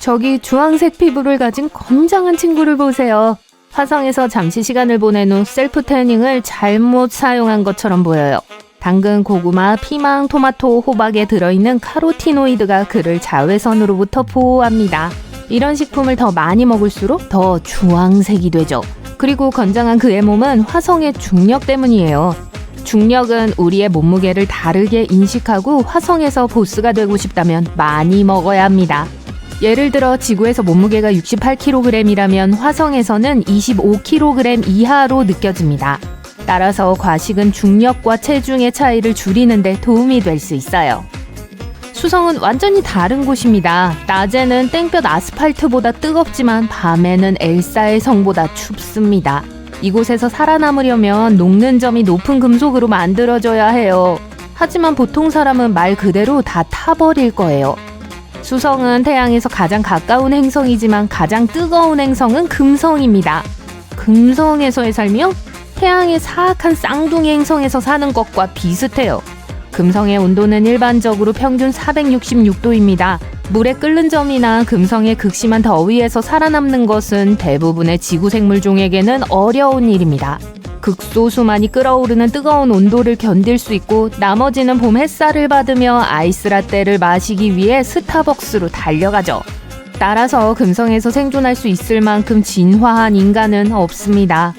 저기 주황색 피부를 가진 건장한 친구를 보세요. 화성에서 잠시 시간을 보낸 후 셀프 태닝을 잘못 사용한 것처럼 보여요. 당근, 고구마, 피망, 토마토, 호박에 들어있는 카로티노이드가 그를 자외선으로부터 보호합니다. 이런 식품을 더 많이 먹을수록 더 주황색이 되죠. 그리고 건장한 그의 몸은 화성의 중력 때문이에요. 중력은 우리의 몸무게를 다르게 인식하고 화성에서 보스가 되고 싶다면 많이 먹어야 합니다. 예를 들어 지구에서 몸무게가 68kg이라면 화성에서는 25kg 이하로 느껴집니다. 따라서 과식은 중력과 체중의 차이를 줄이는 데 도움이 될 수 있어요. 수성은 완전히 다른 곳입니다. 낮에는 땡볕 아스팔트보다 뜨겁지만 밤에는 엘사의 성보다 춥습니다. 이곳에서 살아남으려면 녹는 점이 높은 금속으로 만들어져야 해요. 하지만 보통 사람은 말 그대로 다 타버릴 거예요. 수성은 태양에서 가장 가까운 행성이지만 가장 뜨거운 행성은 금성입니다. 금성에서의 삶이요? 태양의 사악한 쌍둥이 행성에서 사는 것과 비슷해요. 금성의 온도는 일반적으로 평균 466도입니다. 물에 끓는 점이나 금성의 극심한 더위에서 살아남는 것은 대부분의 지구 생물종에게는 어려운 일입니다. 극소수만이 끓어오르는 뜨거운 온도를 견딜 수 있고 나머지는 봄 햇살을 받으며 아이스라떼를 마시기 위해 스타벅스로 달려가죠. 따라서 금성에서 생존할 수 있을 만큼 진화한 인간은 없습니다.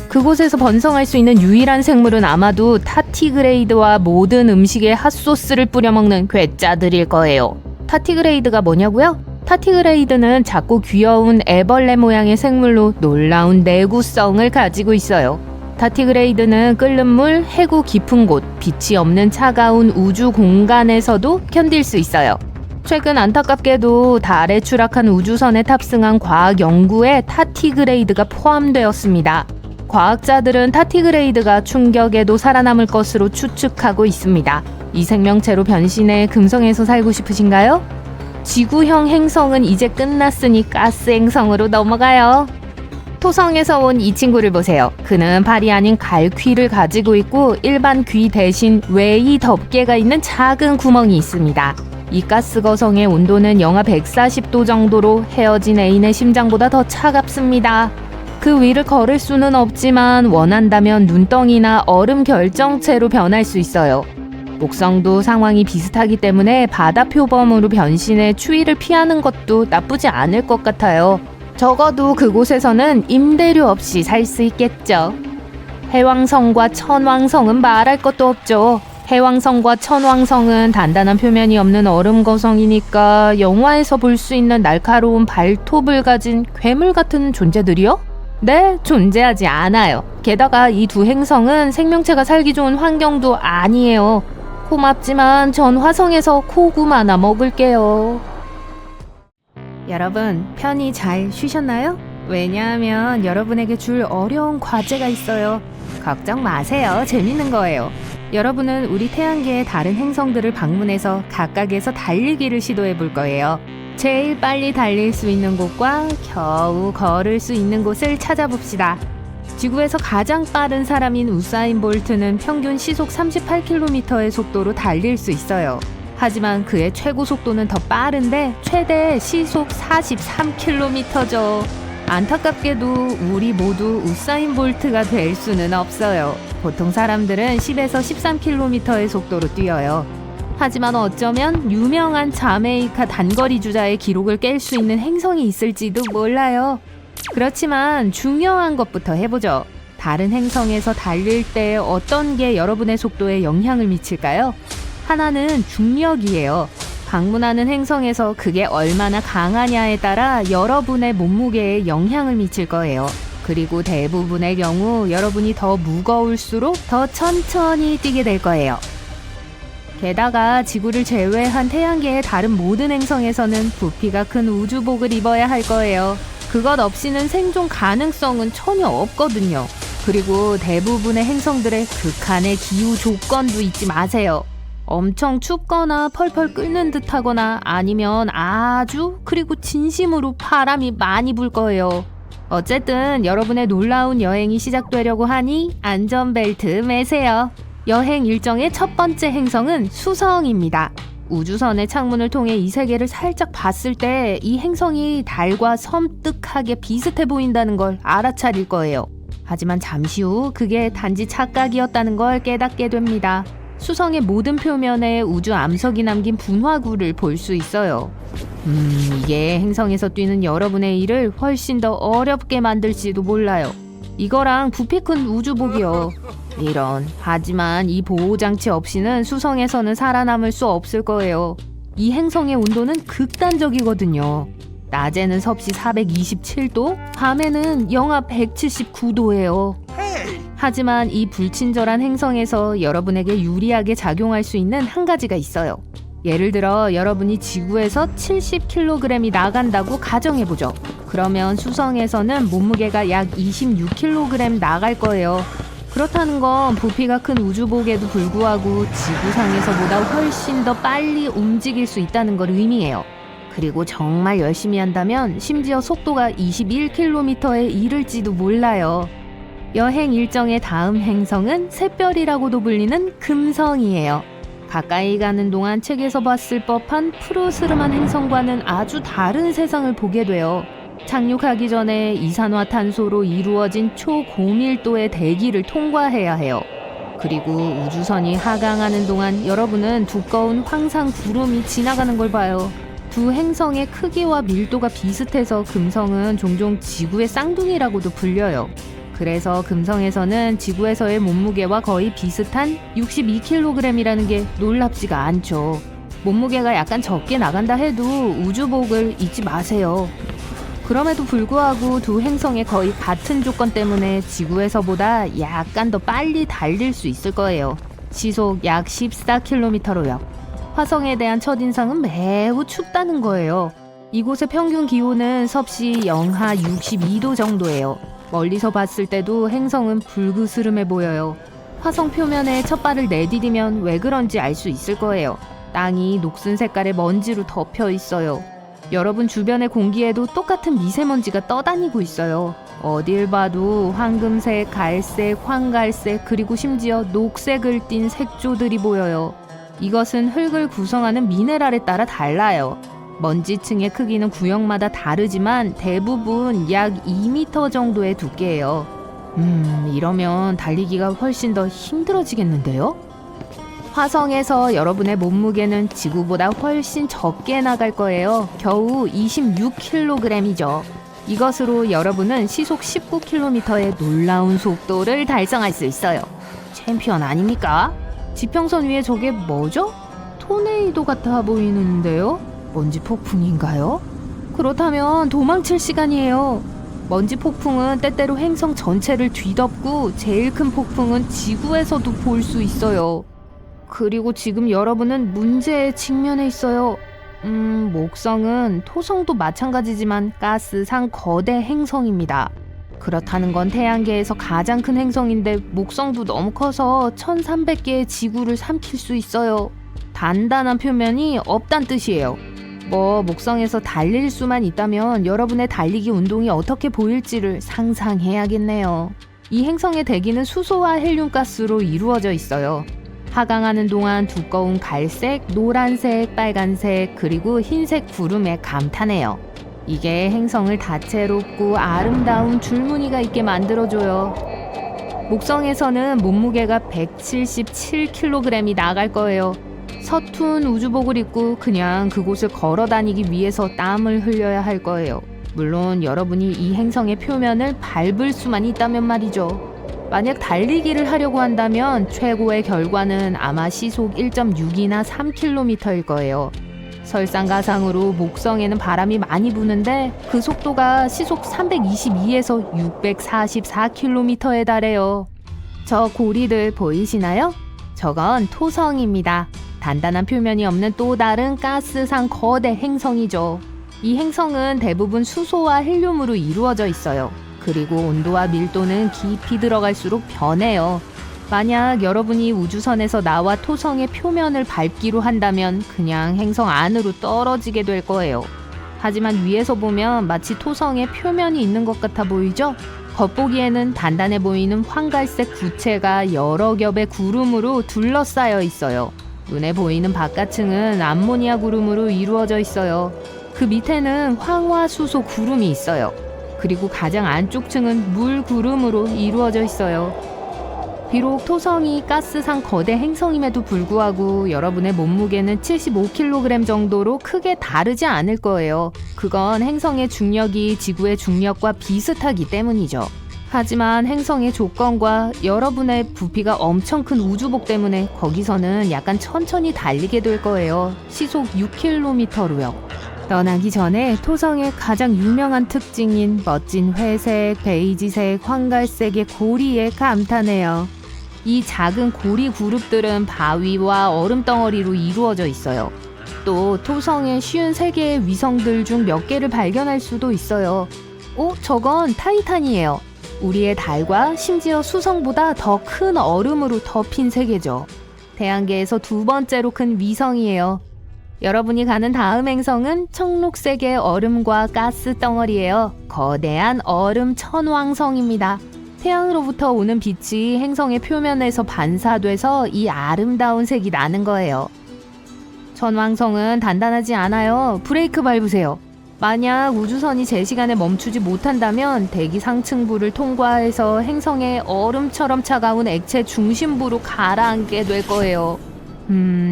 그곳에서 번성할 수 있는 유일한 생물은 아마도 타티그레이드와 모든 음식에 핫소스를 뿌려 먹는 괴짜들일 거예요. 타티그레이드가 뭐냐고요? 타티그레이드는 작고 귀여운 애벌레 모양의 생물로 놀라운 내구성을 가지고 있어요. 타티그레이드는 끓는 물, 해구 깊은 곳, 빛이 없는 차가운 우주 공간에서도 견딜 수 있어요. 최근 안타깝게도 달에 추락한 우주선에 탑승한 과학 연구에 타티그레이드가 포함되었습니다. 과학자들은 타티그레이드가 충격에도 살아남을 것으로 추측하고 있습니다. 이 생명체로 변신해 금성에서 살고 싶으신가요? 지구형 행성은 이제 끝났으니 가스 행성으로 넘어가요. 토성에서 온 이 친구를 보세요. 그는 팔이 아닌 갈퀴를 가지고 있고 일반 귀 대신 외이 덮개가 있는 작은 구멍이 있습니다. 이 가스 거성의 온도는 영하 140도 정도로 헤어진 애인의 심장보다 더 차갑습니다. 그 위를 걸을 수는 없지만 원한다면 눈덩이나 얼음 결정체로 변할 수 있어요. 목성도 상황이 비슷하기 때문에 바다 표범으로 변신해 추위를 피하는 것도 나쁘지 않을 것 같아요. 적어도 그곳에서는 임대료 없이 살 수 있겠죠. 해왕성과 천왕성은 말할 것도 없죠. 해왕성과 천왕성은 단단한 표면이 없는 얼음 거성이니까 영화에서 볼 수 있는 날카로운 발톱을 가진 괴물 같은 존재들이요? 네, 존재하지 않아요. 게다가 이 두 행성은 생명체가 살기 좋은 환경도 아니에요. 고맙지만 전 화성에서 고구마나 먹을게요. 여러분, 편히 잘 쉬셨나요? 왜냐하면 여러분에게 줄 어려운 과제가 있어요. 걱정 마세요. 재밌는 거예요. 여러분은 우리 태양계의 다른 행성들을 방문해서 각각에서 달리기를 시도해 볼 거예요. 제일 빨리 달릴 수 있는 곳과 겨우 걸을 수 있는 곳을 찾아봅시다. 지구에서 가장 빠른 사람인 우사인 볼트는 평균 시속 38km의 속도로 달릴 수 있어요. 하지만 그의 최고 속도는 더 빠른데 최대 시속 43km죠. 안타깝게도 우리 모두 우사인 볼트가 될 수는 없어요. 보통 사람들은 10에서 13km의 속도로 뛰어요. 하지만 어쩌면 유명한 자메이카 단거리 주자의 기록을 깰 수 있는 행성이 있을지도 몰라요. 그렇지만 중요한 것부터 해보죠. 다른 행성에서 달릴 때 어떤 게 여러분의 속도에 영향을 미칠까요? 하나는 중력이에요. 방문하는 행성에서 그게 얼마나 강하냐에 따라 여러분의 몸무게에 영향을 미칠 거예요. 그리고 대부분의 경우 여러분이 더 무거울수록 더 천천히 뛰게 될 거예요. 게다가 지구를 제외한 태양계의 다른 모든 행성에서는 부피가 큰 우주복을 입어야 할 거예요. 그것 없이는 생존 가능성은 전혀 없거든요. 그리고 대부분의 행성들의 극한의 기후 조건도 잊지 마세요. 엄청 춥거나 펄펄 끓는 듯 하거나 아니면 아주 그리고 진심으로 바람이 많이 불 거예요. 어쨌든 여러분의 놀라운 여행이 시작되려고 하니 안전벨트 매세요. 여행 일정의 첫 번째 행성은 수성입니다. 우주선의 창문을 통해 이 세계를 살짝 봤을 때 이 행성이 달과 섬뜩하게 비슷해 보인다는 걸 알아차릴 거예요. 하지만 잠시 후 그게 단지 착각이었다는 걸 깨닫게 됩니다. 수성의 모든 표면에 우주 암석이 남긴 분화구를 볼 수 있어요. 이게 행성에서 뛰는 여러분의 일을 훨씬 더 어렵게 만들지도 몰라요. 이거랑 부피 큰 우주복이요. 이런. 하지만 이 보호장치 없이는 수성에서는 살아남을 수 없을 거예요. 이 행성의 온도는 극단적이거든요. 낮에는 섭씨 427도, 밤에는 영하 179도예요. 하지만 이 불친절한 행성에서 여러분에게 유리하게 작용할 수 있는 한 가지가 있어요. 예를 들어 여러분이 지구에서 70kg이 나간다고 가정해보죠. 그러면 수성에서는 몸무게가 약 26kg 나갈 거예요. 그렇다는 건 부피가 큰 우주복에도 불구하고 지구상에서보다 훨씬 더 빨리 움직일 수 있다는 걸 의미해요. 그리고 정말 열심히 한다면 심지어 속도가 21km에 이를지도 몰라요. 여행 일정의 다음 행성은 샛별이라고도 불리는 금성이에요. 가까이 가는 동안 책에서 봤을 법한 푸르스름한 행성과는 아주 다른 세상을 보게 돼요. 착륙하기 전에 이산화탄소로 이루어진 초고밀도의 대기를 통과해야 해요. 그리고 우주선이 하강하는 동안 여러분은 두꺼운 황산 구름이 지나가는 걸 봐요. 두 행성의 크기와 밀도가 비슷해서 금성은 종종 지구의 쌍둥이라고도 불려요. 그래서 금성에서는 지구에서의 몸무게와 거의 비슷한 62kg이라는 게 놀랍지가 않죠. 몸무게가 약간 적게 나간다 해도 우주복을 잊지 마세요. 그럼에도 불구하고 두 행성의 거의 같은 조건 때문에 지구에서보다 약간 더 빨리 달릴 수 있을 거예요. 시속 약 14km로요. 화성에 대한 첫인상은 매우 춥다는 거예요. 이곳의 평균 기온은 섭씨 영하 62도 정도예요. 멀리서 봤을 때도 행성은 불그스름해 보여요. 화성 표면에 첫 발을 내디디면 왜 그런지 알 수 있을 거예요. 땅이 녹슨 색깔의 먼지로 덮여 있어요. 여러분 주변의 공기에도 똑같은 미세먼지가 떠다니고 있어요. 어딜 봐도 황금색, 갈색, 황갈색, 그리고 심지어 녹색을 띤 색조들이 보여요. 이것은 흙을 구성하는 미네랄에 따라 달라요. 먼지층의 크기는 구역마다 다르지만 대부분 약 2m 정도의 두께예요. 이러면 달리기가 훨씬 더 힘들어지겠는데요? 화성에서 여러분의 몸무게는 지구보다 훨씬 적게 나갈 거예요. 겨우 26kg이죠. 이것으로 여러분은 시속 19km의 놀라운 속도를 달성할 수 있어요. 챔피언 아닙니까? 지평선 위에 저게 뭐죠? 토네이도 같아 보이는데요? 먼지 폭풍인가요? 그렇다면 도망칠 시간이에요. 먼지 폭풍은 때때로 행성 전체를 뒤덮고 제일 큰 폭풍은 지구에서도 볼 수 있어요. 그리고 지금 여러분은 문제에 직면해 있어요. 목성은 토성도 마찬가지지만 가스상 거대 행성입니다. 그렇다는 건 태양계에서 가장 큰 행성인데 목성도 너무 커서 1300개의 지구를 삼킬 수 있어요. 단단한 표면이 없단 뜻이에요. 목성에서 달릴 수만 있다면 여러분의 달리기 운동이 어떻게 보일지를 상상해야겠네요. 이 행성의 대기는 수소와 헬륨가스로 이루어져 있어요. 하강하는 동안 두꺼운 갈색, 노란색, 빨간색, 그리고 흰색 구름에 감탄해요. 이게 행성을 다채롭고 아름다운 줄무늬가 있게 만들어줘요. 목성에서는 몸무게가 177kg이 나갈 거예요. 서툰 우주복을 입고 그냥 그곳을 걸어 다니기 위해서 땀을 흘려야 할 거예요. 물론 여러분이 이 행성의 표면을 밟을 수만 있다면 말이죠. 만약 달리기를 하려고 한다면 최고의 결과는 아마 시속 1.6이나 3km일 거예요. 설상가상으로 목성에는 바람이 많이 부는데 그 속도가 시속 322에서 644km에 달해요. 저 고리들 보이시나요? 저건 토성입니다. 단단한 표면이 없는 또 다른 가스상 거대 행성이죠. 이 행성은 대부분 수소와 헬륨으로 이루어져 있어요. 그리고 온도와 밀도는 깊이 들어갈수록 변해요. 만약 여러분이 우주선에서 나와 토성의 표면을 밟기로 한다면 그냥 행성 안으로 떨어지게 될 거예요. 하지만 위에서 보면 마치 토성의 표면이 있는 것 같아 보이죠? 겉보기에는 단단해 보이는 황갈색 구체가 여러 겹의 구름으로 둘러싸여 있어요. 눈에 보이는 바깥층은 암모니아 구름으로 이루어져 있어요. 그 밑에는 황화수소 구름이 있어요. 그리고 가장 안쪽 층은 물 구름으로 이루어져 있어요. 비록 토성이 가스상 거대 행성임에도 불구하고 여러분의 몸무게는 75kg 정도로 크게 다르지 않을 거예요. 그건 행성의 중력이 지구의 중력과 비슷하기 때문이죠. 하지만 행성의 조건과 여러분의 부피가 엄청 큰 우주복 때문에 거기서는 약간 천천히 달리게 될 거예요. 시속 6km로요. 떠나기 전에 토성의 가장 유명한 특징인 멋진 회색, 베이지색, 황갈색의 고리에 감탄해요. 이 작은 고리 그룹들은 바위와 얼음 덩어리로 이루어져 있어요. 또 토성의 53개의 위성들 중 몇 개를 발견할 수도 있어요. 저건 타이탄이에요. 우리의 달과 심지어 수성보다 더 큰 얼음으로 덮인 세계죠. 태양계에서 두 번째로 큰 위성이에요. 여러분이 가는 다음 행성은 청록색의 얼음과 가스 덩어리예요. 거대한 얼음 천왕성입니다. 태양으로부터 오는 빛이 행성의 표면에서 반사돼서 이 아름다운 색이 나는 거예요. 천왕성은 단단하지 않아요. 브레이크 밟으세요. 만약 우주선이 제 시간에 멈추지 못한다면 대기 상층부를 통과해서 행성의 얼음처럼 차가운 액체 중심부로 가라앉게 될 거예요.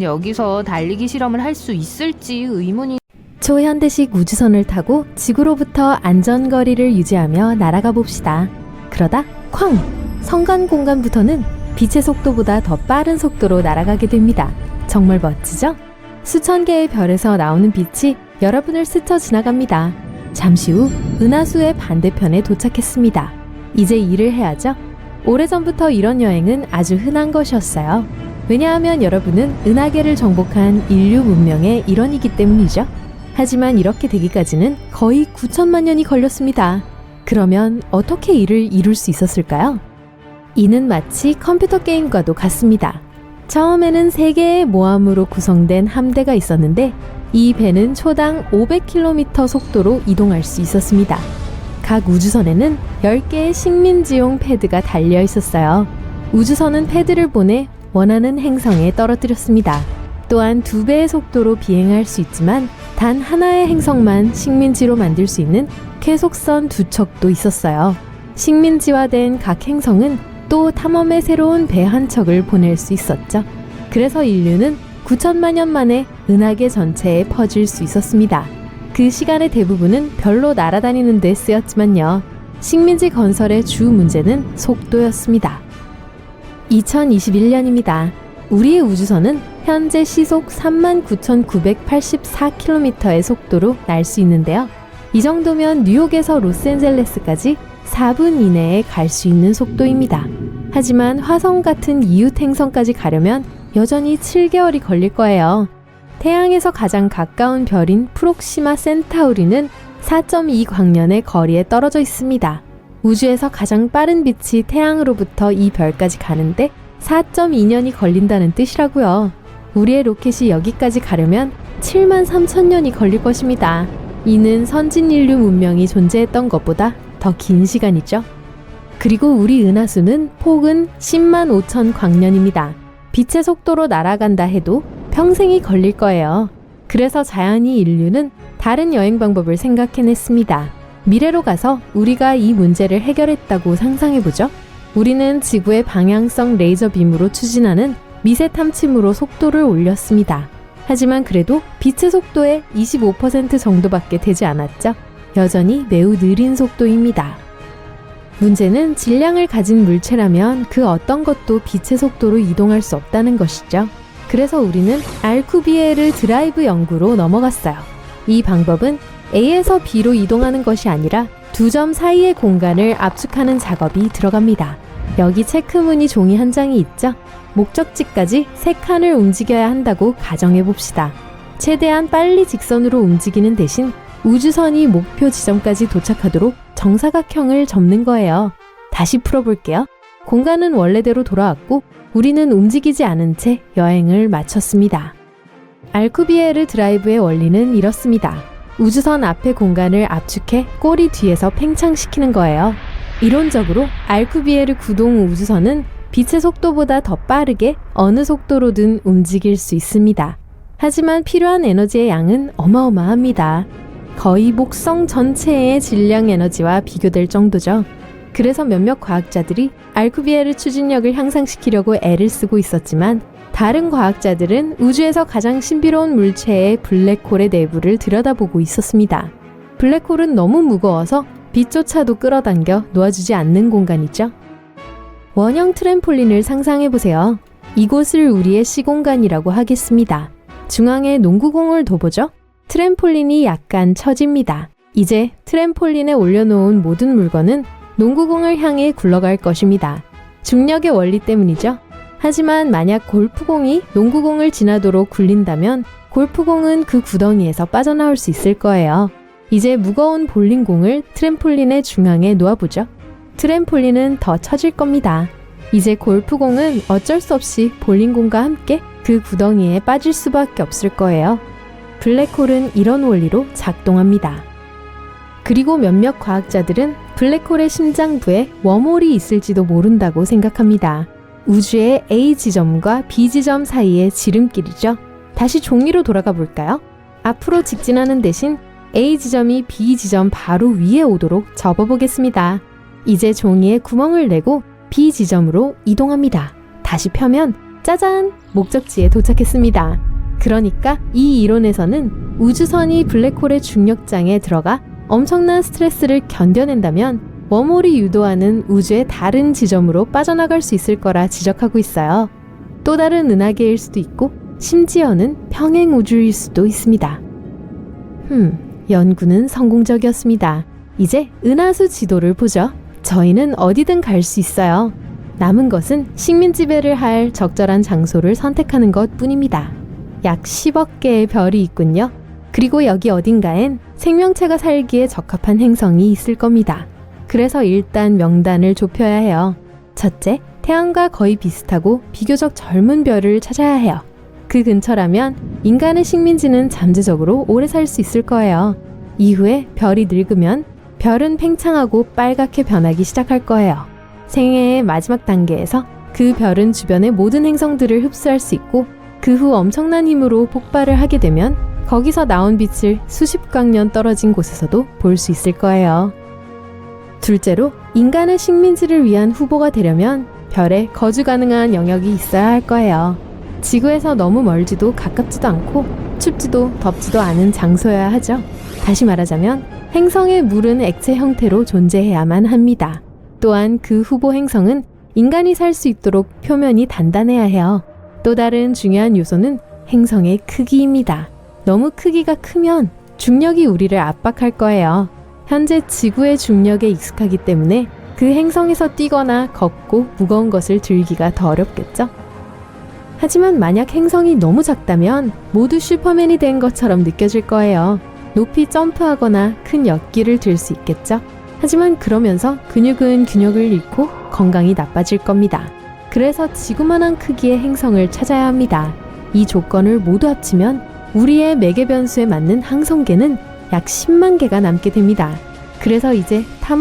여기서 달리기 실험을 할 수 있을지 의문이. 초현대식 우주선을 타고 지구로부터 안전거리를 유지하며 날아가 봅시다. 그러다 쾅! 성간 공간부터는 빛의 속도보다 더 빠른 속도로 날아가게 됩니다. 정말 멋지죠? 수천 개의 별에서 나오는 빛이 여러분을 스쳐 지나갑니다. 잠시 후 은하수의 반대편에 도착했습니다. 이제 일을 해야죠. 오래전부터 이런 여행은 아주 흔한 것이었어요. 왜냐하면 여러분은 은하계를 정복한 인류 문명의 일원이기 때문이죠. 하지만 이렇게 되기까지는 거의 9천만 년이 걸렸습니다. 그러면 어떻게 이를 이룰 수 있었을까요? 이는 마치 컴퓨터 게임과도 같습니다. 처음에는 3개의 모함으로 구성된 함대가 있었는데 이 배는 초당 500km 속도로 이동할 수 있었습니다. 각 우주선에는 10개의 식민지용 패드가 달려 있었어요. 우주선은 패드를 보내 원하는 행성에 떨어뜨렸습니다. 또한 2배의 속도로 비행할 수 있지만 단 하나의 행성만 식민지로 만들 수 있는 쾌속선 2척도 있었어요. 식민지화된 각 행성은 또 탐험의 새로운 배 한 척을 보낼 수 있었죠. 그래서 인류는 9천만 년 만에 은하계 전체에 퍼질 수 있었습니다. 그 시간의 대부분은 별로 날아다니는 데 쓰였지만요. 식민지 건설의 주 문제는 속도였습니다. 2021년입니다. 우리의 우주선은 현재 시속 39,984km의 속도로 날 수 있는데요. 이 정도면 뉴욕에서 로스앤젤레스까지 4분 이내에 갈 수 있는 속도입니다. 하지만 화성 같은 이웃 행성까지 가려면 여전히 7개월이 걸릴 거예요. 태양에서 가장 가까운 별인 프록시마 센타우리는 4.2 광년의 거리에 떨어져 있습니다. 우주에서 가장 빠른 빛이 태양으로부터 이 별까지 가는데 4.2년이 걸린다는 뜻이라고요. 우리의 로켓이 여기까지 가려면 7만 3천 년이 걸릴 것입니다. 이는 선진 인류 문명이 존재했던 것보다 더 긴 시간이죠. 그리고 우리 은하수는 폭은 10만 5천 광년입니다. 빛의 속도로 날아간다 해도 평생이 걸릴 거예요. 그래서 자연히 인류는 다른 여행 방법을 생각해냈습니다. 미래로 가서 우리가 이 문제를 해결했다고 상상해보죠. 우리는 지구의 방향성 레이저 빔으로 추진하는 미세 탐침으로 속도를 올렸습니다. 하지만 그래도 빛의 속도의 25% 정도밖에 되지 않았죠. 여전히 매우 느린 속도입니다. 문제는 질량을 가진 물체라면 그 어떤 것도 빛의 속도로 이동할 수 없다는 것이죠. 그래서 우리는 알쿠비에르 드라이브 연구로 넘어갔어요. 이 방법은 A에서 B로 이동하는 것이 아니라 두 점 사이의 공간을 압축하는 작업이 들어갑니다. 여기 체크무늬 종이 한 장이 있죠? 목적지까지 3칸을 움직여야 한다고 가정해봅시다. 최대한 빨리 직선으로 움직이는 대신 우주선이 목표 지점까지 도착하도록 정사각형을 접는 거예요. 다시 풀어볼게요. 공간은 원래대로 돌아왔고 우리는 움직이지 않은 채 여행을 마쳤습니다. 알쿠비에르 드라이브의 원리는 이렇습니다. 우주선 앞의 공간을 압축해 꼬리 뒤에서 팽창시키는 거예요. 이론적으로 알쿠비에르 구동 우주선은 빛의 속도보다 더 빠르게 어느 속도로든 움직일 수 있습니다. 하지만 필요한 에너지의 양은 어마어마합니다. 거의 목성 전체의 질량 에너지와 비교될 정도죠. 그래서 몇몇 과학자들이 알쿠비에르 추진력을 향상시키려고 애를 쓰고 있었지만 다른 과학자들은 우주에서 가장 신비로운 물체의 블랙홀의 내부를 들여다보고 있었습니다. 블랙홀은 너무 무거워서 빛조차도 끌어당겨 놓아주지 않는 공간이죠. 원형 트램폴린을 상상해보세요. 이곳을 우리의 시공간이라고 하겠습니다. 중앙에 농구공을 둬보죠. 트램폴린이 약간 처집니다. 이제 트램폴린에 올려놓은 모든 물건은 농구공을 향해 굴러갈 것입니다. 중력의 원리 때문이죠. 하지만 만약 골프공이 농구공을 지나도록 굴린다면 골프공은 그 구덩이에서 빠져나올 수 있을 거예요. 이제 무거운 볼링공을 트램폴린의 중앙에 놓아보죠. 트램폴린은 더 처질 겁니다. 이제 골프공은 어쩔 수 없이 볼링공과 함께 그 구덩이에 빠질 수밖에 없을 거예요. 블랙홀은 이런 원리로 작동합니다. 그리고 몇몇 과학자들은 블랙홀의 심장부에 웜홀이 있을지도 모른다고 생각합니다. 우주의 A 지점과 B 지점 사이의 지름길이죠. 다시 종이로 돌아가 볼까요? 앞으로 직진하는 대신 A 지점이 B 지점 바로 위에 오도록 접어보겠습니다. 이제 종이에 구멍을 내고 B 지점으로 이동합니다. 다시 펴면 짜잔! 목적지에 도착했습니다. 그러니까 이 이론에서는 우주선이 블랙홀의 중력장에 들어가 엄청난 스트레스를 견뎌낸다면 웜홀이 유도하는 우주의 다른 지점으로 빠져나갈 수 있을 거라 지적하고 있어요. 또 다른 은하계일 수도 있고 심지어는 평행 우주일 수도 있습니다. 연구는 성공적이었습니다. 이제 은하수 지도를 보죠. 저희는 어디든 갈 수 있어요. 남은 것은 식민 지배를 할 적절한 장소를 선택하는 것 뿐입니다. 약 10억 개의 별이 있군요. 그리고 여기 어딘가엔 생명체가 살기에 적합한 행성이 있을 겁니다. 그래서 일단 명단을 좁혀야 해요. 첫째, 태양과 거의 비슷하고 비교적 젊은 별을 찾아야 해요. 그 근처라면 인간의 식민지는 잠재적으로 오래 살 수 있을 거예요. 이후에 별이 늙으면 별은 팽창하고 빨갛게 변하기 시작할 거예요. 생애의 마지막 단계에서 그 별은 주변의 모든 행성들을 흡수할 수 있고 그 후 엄청난 힘으로 폭발을 하게 되면 거기서 나온 빛을 수십 광년 떨어진 곳에서도 볼 수 있을 거예요. 둘째로 인간의 식민지를 위한 후보가 되려면 별에 거주 가능한 영역이 있어야 할 거예요. 지구에서 너무 멀지도 가깝지도 않고 춥지도 덥지도 않은 장소여야 하죠. 다시 말하자면 행성의 물은 액체 형태로 존재해야만 합니다. 또한 그 후보 행성은 인간이 살 수 있도록 표면이 단단해야 해요. 또 다른 중요한 요소는 행성의 크기입니다. 너무 크기가 크면 중력이 우리를 압박할 거예요. 현재 지구의 중력에 익숙하기 때문에 그 행성에서 뛰거나 걷고 무거운 것을 들기가 더 어렵겠죠? 하지만 만약 행성이 너무 작다면 모두 슈퍼맨이 된 것처럼 느껴질 거예요. 높이 점프하거나 큰 엿기를 들 수 있겠죠? 하지만 그러면서 근육은 균형을 잃고 건강이 나빠질 겁니다. 그래서 지구만한 크기의 행성을 찾아야 합니다. 이 조건을 모두 합치면 우리의 매개 변수에 맞는 항성계는 약 10만 개가 남게 됩니다. 그래서 이제 탐험